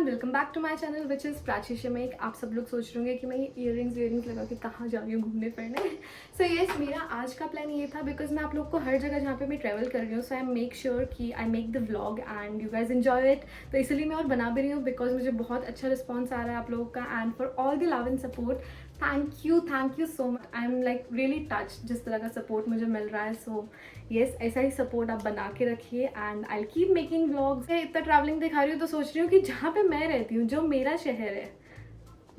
Welcome back to my channel which is Prachi Shamek. आप सब लोग सोच रहे होंगे कि मैं ईयरिंग्स लगा के कहाँ जा रही हूँ घूमने फिरने। सो यस, मेरा आज का प्लान ये था बिकॉज मैं आप लोग को हर जगह जहाँ पे मैं ट्रैवल कर रही हूँ, सो आई मेक श्योर कि I make the vlog and you guys enjoy it. तो इसलिए मैं और बना भी रही हूँ बिकॉज मुझे बहुत अच्छा रिस्पॉन्स आ रहा है आप लोगों का, and for all the love and support thank you so much. I am like really touch जिस तरह का सपोर्ट मुझे मिल रहा है। सो येस, ऐसा ही सपोर्ट आप बना के रखिए and I keep making vlogs. इतना ट्रैवलिंग दिखा रही हूँ तो सोच रही हूँ कि जहाँ पे मैं रहती हूँ, जो मेरा शहर है,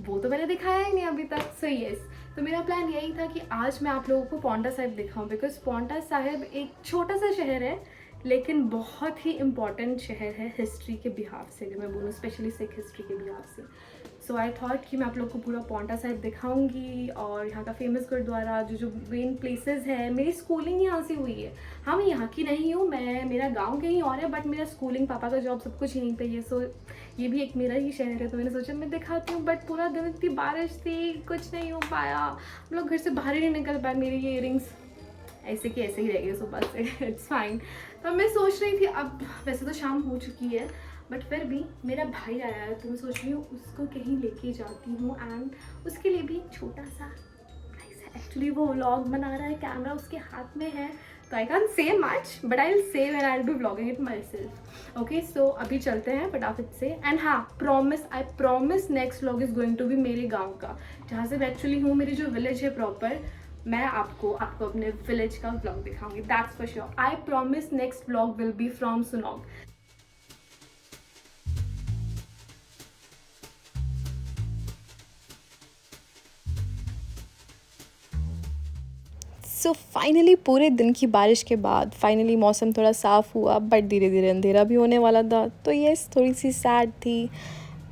वो तो मैंने दिखाया ही नहीं अभी तक। सो येस, तो मेरा प्लान यही था कि आज मैं आप लोगों को पांवटा साहिब दिखाऊं बिकॉज पांवटा साहिब एक छोटा सा शहर है लेकिन बहुत ही इम्पॉर्टेंट शहर है हिस्ट्री के बिहाफ से, अगर मैं बोलूँ स्पेशली सिख हिस्ट्री के बिहाफ से। सो आई थॉट कि मैं आप लोग को पूरा पांवटा साहिब दिखाऊंगी और यहाँ का फेमस गुरुद्वारा, जो मेन प्लेसेस है। मेरी स्कूलिंग यहाँ से हुई है। हाँ, मैं यहाँ की नहीं हूँ, मेरा गांव कहीं और है, बट मेरा स्कूलिंग, पापा का जॉब, सब कुछ यहीं पे है। सो ये भी एक मेरा ही शहर है, तो मैंने सोचा मैं दिखाती हूँ। बट पूरा दिन इतनी बारिश थी, कुछ नहीं हो पाया, हम लोग घर से बाहर ही नहीं निकल पाए। मेरी ये इयरिंग्स ऐसे की ऐसे ही रह गई सुबह से। It's fine. तो मैं सोच रही थी, अब वैसे तो शाम हो चुकी है बट फिर भी मेरा भाई आया है तो मैं सोच रही हूँ उसको कहीं लेके जाती हूँ एंड उसके लिए भी एक छोटा सा प्राइस है। एक्चुअली वो व्लॉग बना रहा है, कैमरा उसके हाथ में है, तो I can say much but I will say when I will be vlogging it myself. Okay, so अभी चलते हैं फटाफट से। एंड हाँ, I promise next vlog is going to be मेरे गाँव का, जहाँ से मैं एक्चुअली हूँ, मेरी जो विलेज है प्रॉपर। मैं आपको अपने विलेज का व्लॉग दिखाऊंगी, that's for sure. I promise next vlog will be from Sunaug. So finally पूरे दिन की बारिश के बाद फाइनली मौसम थोड़ा साफ़ हुआ, बट धीरे धीरे अंधेरा भी होने वाला था। तो येस, थोड़ी सी सैड थी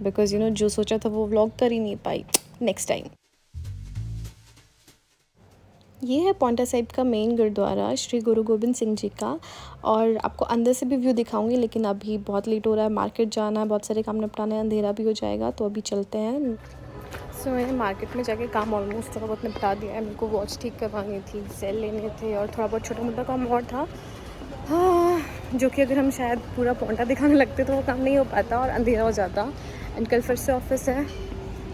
बिकॉज यू नो जो सोचा था वो व्लॉग कर ही नहीं पाई। Next time. ये है पांवटा साहिब का मेन गुरुद्वारा, श्री गुरु गोबिंद सिंह जी का। और आपको अंदर से भी व्यू दिखाऊंगी, लेकिन अभी बहुत लेट हो रहा है, मार्केट जाना है, बहुत सारे काम निपटाना है, अंधेरा भी हो जाएगा, तो अभी चलते हैं। सो मैंने मार्केट में जाके काम ऑलमोस्ट थोड़ा बहुत निपटा दिया है। मेरे को वॉच ठीक करवानी थी, सेल लेने थे और थोड़ा बहुत छोटा मोटा काम और था, हाँ, जो कि अगर हम शायद पूरा पांवटा दिखाने लगते तो वो काम नहीं हो पाता और अंधेरा हो जाता। एंड कल फिर से ऑफिस है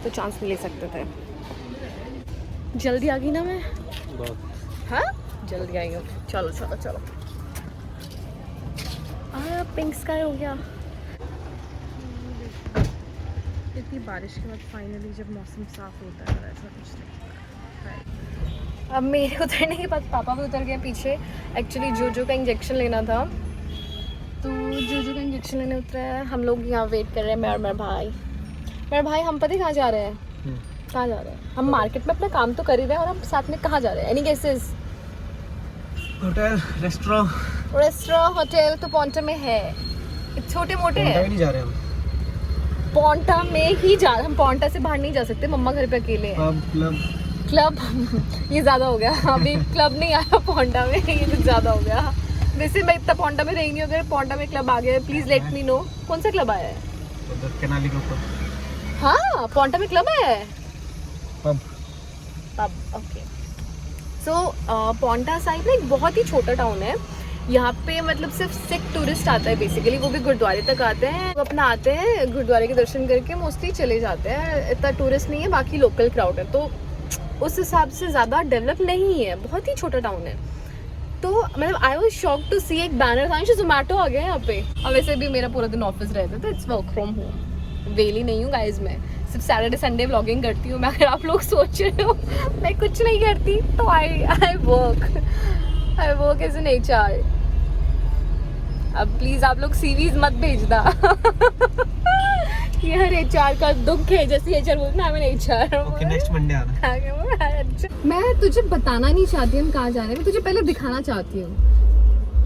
तो चांस नहीं ले सकते थे। जल्दी आ गई ना मैं, हाँ जल्दी आई हूँ। चलो चलो चलो, पिंक स्काई हो गया। इतनी बारिश के बाद फाइनली जब मौसम साफ होता है ऐसा कुछ नहीं। अब मेरे उतरने के बाद पापा भी उतर गए पीछे। एक्चुअली जो का इंजेक्शन लेना था, तो जो का इंजेक्शन लेने उतरा है। हम लोग यहाँ वेट कर रहे हैं, मैं और मेरा भाई। हम पता कहाँ जा रहे हैं? कहाँ जा रहे हैं? हम मार्केट में अपना काम तो कर ही रहे हैं और हम साथ में कहाँ जा रहे हैं? Any guesses? Hotel, restaurant, hotel तो पांवटा में है। छोटे मोटे हैं, नहीं जा रहे हम पांवटा में ही जा। हम पांवटा से बाहर नहीं जा सकते, मम्मा घर पे अकेले हैं। क्लब ये ज़्यादा हो गया। अभी क्लब नहीं आया पांवटा में, ये कुछ ज़्यादा हो गया। वैसे मैं इतना पांवटा में रही नहीं, अगर पांवटा में क्लब आ गया प्लीज़ लेट मी नो। कौन सा क्लब आया है? केनाली के ऊपर। हाँ, पांवटा में क्लब आया है, पब। ओके। सो पांवटा साहिब ना एक बहुत ही छोटा टाउन है। यहाँ पे मतलब सिर्फ सिख टूरिस्ट आता है बेसिकली, वो भी गुरुद्वारे तक आते हैं, वो अपना आते हैं गुरुद्वारे के दर्शन करके मोस्टली चले जाते हैं। इतना टूरिस्ट नहीं है, बाकी लोकल क्राउड है, तो उस हिसाब से ज़्यादा डेवलप नहीं है, बहुत ही छोटा टाउन है। तो मतलब आई वाज शॉक्ड टू सी एक बैनर था, जोमेटो आ गया यहाँ पे। और वैसे भी मेरा पूरा दिन ऑफिस रहता है तो इट्स वर्क फ्रॉम होम। वेली नहीं हूँ गाइज, मैं सिर्फ सैटरडे संडे व्लॉगिंग करती हूँ। मैं, अगर आप लोग सोच रहे हो मैं कुछ नहीं करती, तो I work as an HR। अब प्लीज आप लोग सीरीज मत भेजना। ये हर HR का दुख है, जैसे HR बोलते ना, मैं HR। ओके, नेक्स्ट मंडे आना। मैं तुझे बताना नहीं चाहती हम कहाँ जा रहे हैं, मैं तुझे पहले दिखाना चाहती हूँ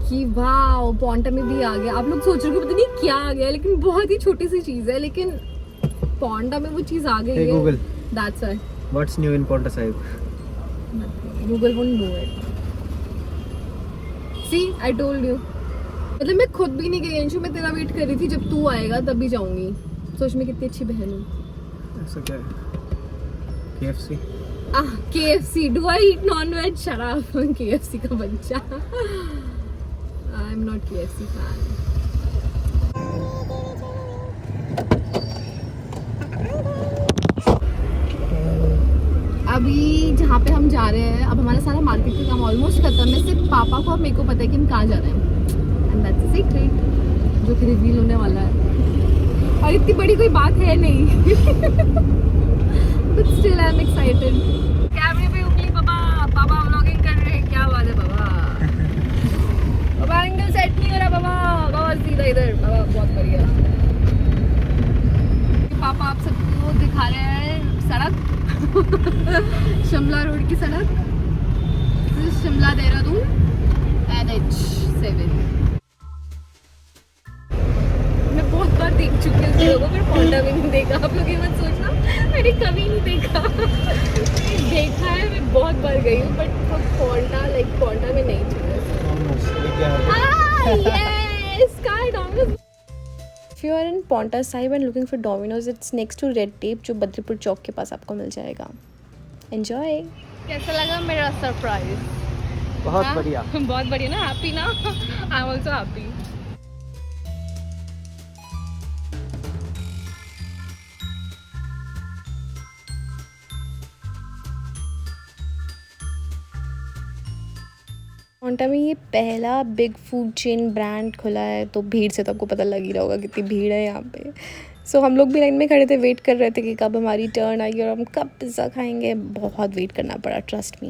कि वाओ पांवटा में भी आ गया। आप लोग सोच रहे हो पता नहीं क्या आ गया, लेकिन बहुत ही छोटी सी चीज़ है, लेकिन पांवटा में वो चीज़ आ गई है। Google, That's why. What's new in Paonta Sahib? Google won't know it. See, I told you. मतलब मैं खुद भी नहीं गई अंशु, मैं तेरा वेट कर रही थी, जब तू आएगा तभी जाऊंगी। सोच मैं कितनी अच्छी बहन हूँ। ऐसा क्या है? KFC? KFC. Do I eat non-veg? Shut up. KFC का बच्चा। I'm not KFC fan. अभी जहाँ पे हम जा रहे हैं, अब हमारा सारा मार्केट का काम ऑलमोस्ट खत्म है, सिर्फ पापा को और मेरे को पता है कि हम कहाँ जा रहे हैं, एंड दैट्स अ सीक्रेट जो कि रिवील होने वाला है, और इतनी बड़ी कोई बात है नहीं but still I am excited. कैमरे पे उंगली, पापा व्लॉगिंग कर रहे हैं, क्या बात है पापा एंगल सेट नहीं हो रहा, पापा सीधा इधर, पापा बहुत बढ़िया। पापा आप सबको दिखा रहे हैं सड़क शिमला रोड की सड़क, शिमला देहरादून NH7। मैं बहुत बार देख चुकी हूँ उस लोगों पर, पौंडा भी नहीं देखा। आप लोग ये मत सोचना मैंने कभी नहीं देखा देखा है, मैं बहुत बार गई हूँ, बट पौंडा पौंडा में नहीं चुकी। If you are in Paonta Sahib and looking for Domino's, it's next to Red Tape जो बद्रीपुर चौक के पास आपको मिल जाएगा। Enjoy! कैसा लगा मेरा सरप्राइज? बहुत बढ़िया। बहुत बढ़िया ना, हैप्पी ना? I am also happy. Paonta में ये पहला बिग फूड चेन ब्रांड खुला है, तो भीड़ से तो आपको पता लग ही रहा होगा कितनी भीड़ है यहाँ पे। सो हम लोग भी लाइन में खड़े थे, वेट कर रहे थे कि कब हमारी टर्न आएगी और हम कब पिज़्ज़ा खाएंगे। बहुत वेट करना पड़ा, ट्रस्ट मी।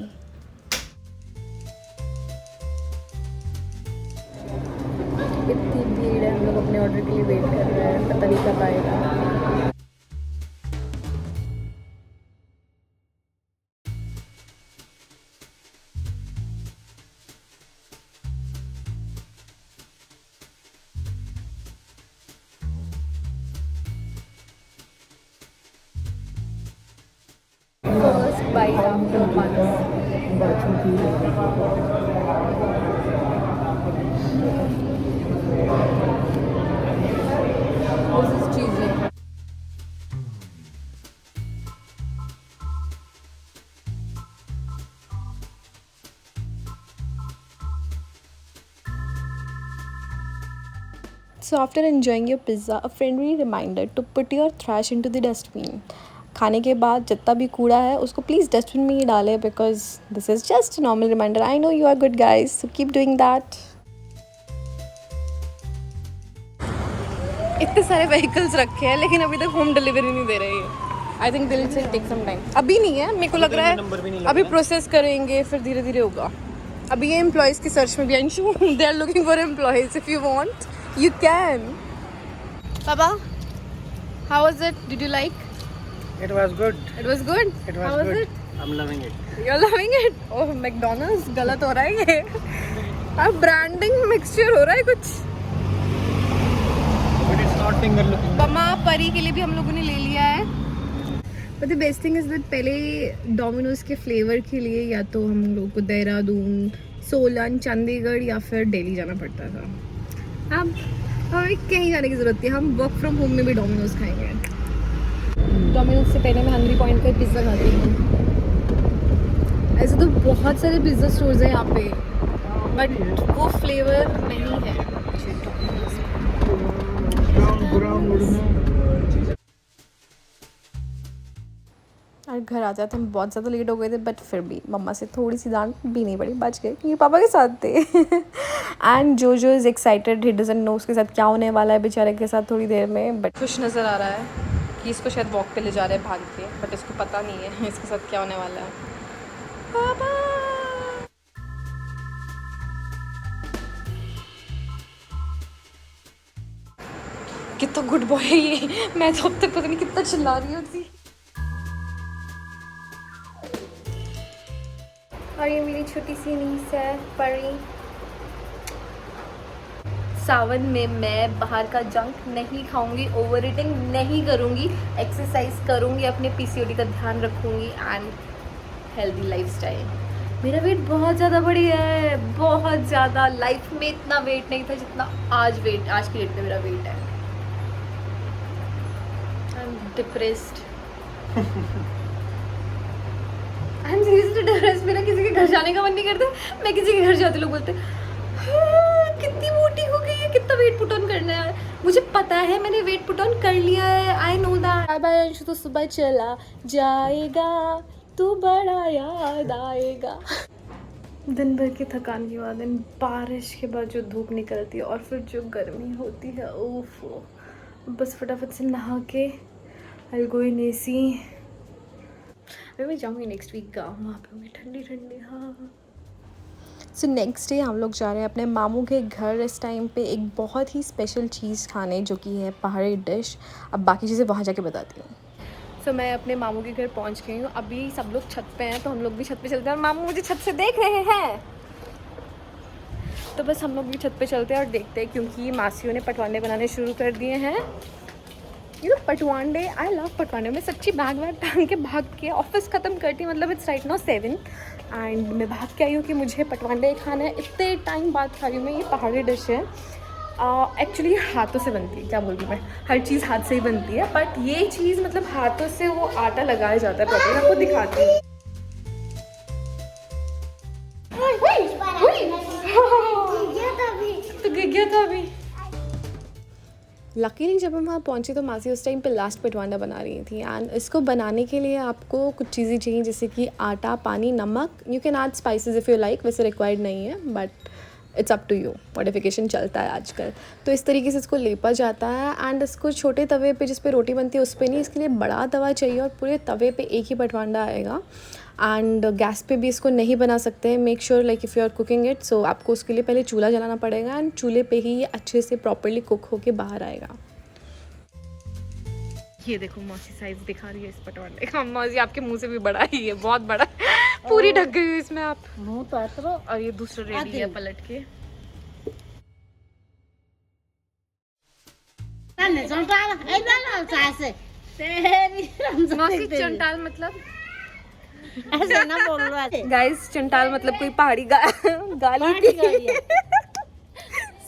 इतनी भीड़ है, हम लोग अपने ऑर्डर के लिए वेट कर रहे हैं, पता नहीं कब आएगा। First bite after months. This is cheesy. So after enjoying your pizza, a friendly reminder to put your trash into the dustbin. खाने के बाद जितना भी कूड़ा है उसको प्लीज़ डस्टबिन में ही डालें, because this is just normal reminder. I know you are good guys, so keep doing that. इतने सारे व्हीकल्स रखे हैं लेकिन अभी तक होम डिलीवरी नहीं दे रहे हैं। आई थिंक दिल से टेक सम टाइम। अभी नहीं है, मेरे को लग रहा है अभी प्रोसेस करेंगे, फिर धीरे धीरे होगा। अभी ये एम्प्लॉयज़ की सर्च में भी Anshu, they are looking for employees, if you want you can. पापा, how was it? Did you like? It was good. It was good. It was How was good. it? I'm loving it. You're loving it. Oh, McDonald's गलत हो रहा है ये। अब branding mixture हो रहा है कुछ। But it's not finger looking. मम्मा परी के लिए भी हम लोगों ने ले लिया है। But the best thing is that पहले डोमिनोज के फ्लेवर के लिए या तो हम लोग को देहरादून, सोलन, चंडीगढ़ या फिर दिल्ली जाना पड़ता था। अब हमें कहीं जाने की ज़रूरत है, हम वर्क फ्रॉम होम में भी डोमिनोज खाएंगे। डोमिनोज से पहले मैं हंग्री पॉइंट का पिज़्ज़ा खाती हूँ। ऐसे तो बहुत सारे पिज़्ज़ा स्टोर्स हैं यहाँ पे, बट वो फ्लेवर नहीं है। और घर आ जाते हम बहुत ज़्यादा लेट हो गए थे, बट फिर भी मम्मा से थोड़ी सी डांट भी नहीं पड़ी, बच गए क्योंकि पापा के साथ थे। एंड जो is excited, he doesn't know उसके साथ क्या होने वाला है बेचारे के साथ थोड़ी देर में, बट खुश नज़र आ रहा है कि इसको शायद वॉक पे ले जा रहे हैं भाग के, बट इसको पता नहीं है इसके साथ क्या होने वाला है। पापा कितना गुड बॉय है ये, मैं तो अब तक पता नहीं कितना चिल्ला रही होती। और ये मेरी छोटी सी नीस है परी। सावन में मैं बाहर का जंक नहीं खाऊंगी, ओवर ईटिंग नहीं करूंगी, एक्सरसाइज करूंगी, अपने पीसीओडी का ध्यान रखूंगी एंड हेल्दी लाइफस्टाइल। मेरा वेट बहुत ज़्यादा बढ़ गया है, बहुत ज़्यादा। लाइफ में इतना वेट नहीं था जितना आज की डेट में मेरा वेट है। I am depressed. I am seriously depressed. मेरा किसी के घर जाने का मन नहीं करता। मैं किसी के घर जाती, लोग बोलते कितनी मोटी हो गई है, कितना वेट पुट ऑन करना है। मुझे पता है मैंने वेट पुट ऑन कर लिया है, I know that. Bye Anshu तो सुबह चला जाएगा, तू बड़ा याद आएगा। दिन भर की थकान के बाद, दिन बारिश के बाद जो धूप निकलती है और फिर जो गर्मी होती है, ओफ, बस फटाफट से नहा के आई गो इन एसी। अभी मैं जाऊँगी नेक्स्ट वीक गाँव, वहाँ पे होंगी ठंडी ठंडी हाँ। सो नेक्स्ट डे हम लोग जा रहे हैं अपने मामू के घर इस टाइम पे एक बहुत ही स्पेशल चीज़ खाने, जो कि है पहाड़ी डिश। अब बाकी चीज़ें वहाँ जाके बताती हूँ। सो मैं अपने मामू के घर पहुँच गई हूँ। अभी सब लोग छत पे हैं तो हम लोग भी छत पे चलते हैं, और मामू मुझे छत से देख रहे हैं तो बस हम लोग भी छत पे चलते हैं और देखते हैं, क्योंकि मासियों ने पटवाने बनाने शुरू कर दिए हैं। You know Patwande, I love Patwande. मैं सच्ची बैग वैग टांग के भाग के ऑफिस ख़त्म करती, मतलब इट्स राइट नाउ 7 एंड मैं भाग के आई हूँ कि मुझे पटवांडे खाना है। इतने टाइम बाद खा रही हूँ मैं। ये पहाड़ी डिश है, एक्चुअली हाथों से बनती है, क्या बोल रही हूँ मैं, हर चीज़ हाथ से ही बनती है, बट ये चीज़ मतलब हाथों से वो आटा लगाया जाता है प्रॉपर। आपको दिखाती हूँ। तो गिर गया था अभी। लकीली जब हम वहाँ पहुँचे तो मासी उस टाइम पे लास्ट पटवांडा बना रही थी, एंड इसको बनाने के लिए आपको कुछ चीज़ें चाहिए, जैसे कि आटा, पानी, नमक। You can add spices if you like, वैसे रिक्वायर्ड नहीं है, but it's up to you, modification चलता है आजकल। तो इस तरीके से इसको लेपा जाता है, एंड इसको छोटे तवे पे जिस पे रोटी बनती है उस पे नहीं, इसके लिए बड़ा तवा चाहिए, और पूरे तवे पे एक ही पटवांडा आएगा। एंड गैस पे भी इसको नहीं बना सकते हैं। Make sure like if you are cooking it, so आपको उसके लिए पहले चूल्हा जलाना पड़ेगा, एंड चूल्हे पे ही ये अच्छे से प्रॉपरली कुक होके बाहर आएगा। ये देखो मौसी साइज दिखा रही है इस पटवांडे का। मौसी आपके मुंह से भी बड़ा ही है, बहुत बड़ा, पूरी ढक गई हुई इसमें आप। मुंह तो अतरो। और ये दूसरा रेडी है पलट के। मौसी चंटाल मतलब ऐसे ना बोल लो ऐसे। गाइस, चंटाल मतलब कोई पहाड़ी गाली थी।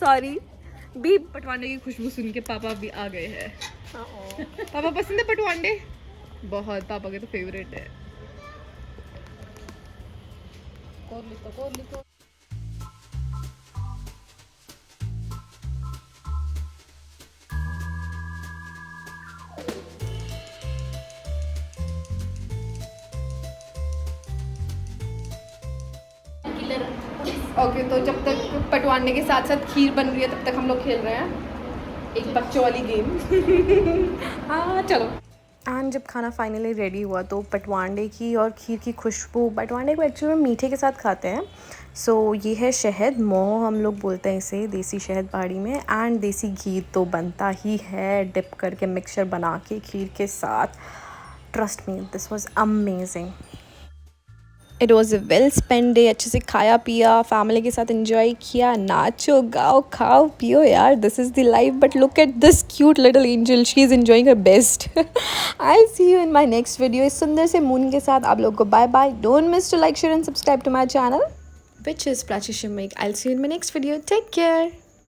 सॉरी। भी पटवांडे की खुशबू सुन के पापा भी आ गए हैं। पापा पसंद है पटवांडे? बहुत, पापा के तो फेवरेट है। ओके, तो जब तक पटवाने के साथ साथ खीर बन रही है तब तक हम लोग खेल रहे हैं एक बच्चों वाली गेम। हाँ चलो। एंड जब खाना फाइनली रेडी हुआ तो पटवांडे की और खीर की खुशबू, पटवांडे को एक्चुअली में मीठे के साथ खाते हैं। सो ये है शहद, मोह हम लोग बोलते हैं इसे, देसी शहद पहाड़ी में। एंड देसी घी तो बनता ही है डिप करके, मिक्सचर बना के खीर के साथ। Trust me, this was amazing. It was a well spend day. अच्छे से खाया पिया, फैमिली के साथ एंजॉय किया, नाचो गाओ खाओ पियो यार, this is the life. But look at this cute little angel, she is enjoying her best. I see you in my next video. इस सुंदर से मून के साथ आप लोग को bye bye. Don't miss to like, share and subscribe to my channel, which is Prachi Shimik. I'll see you in my next video. Take care.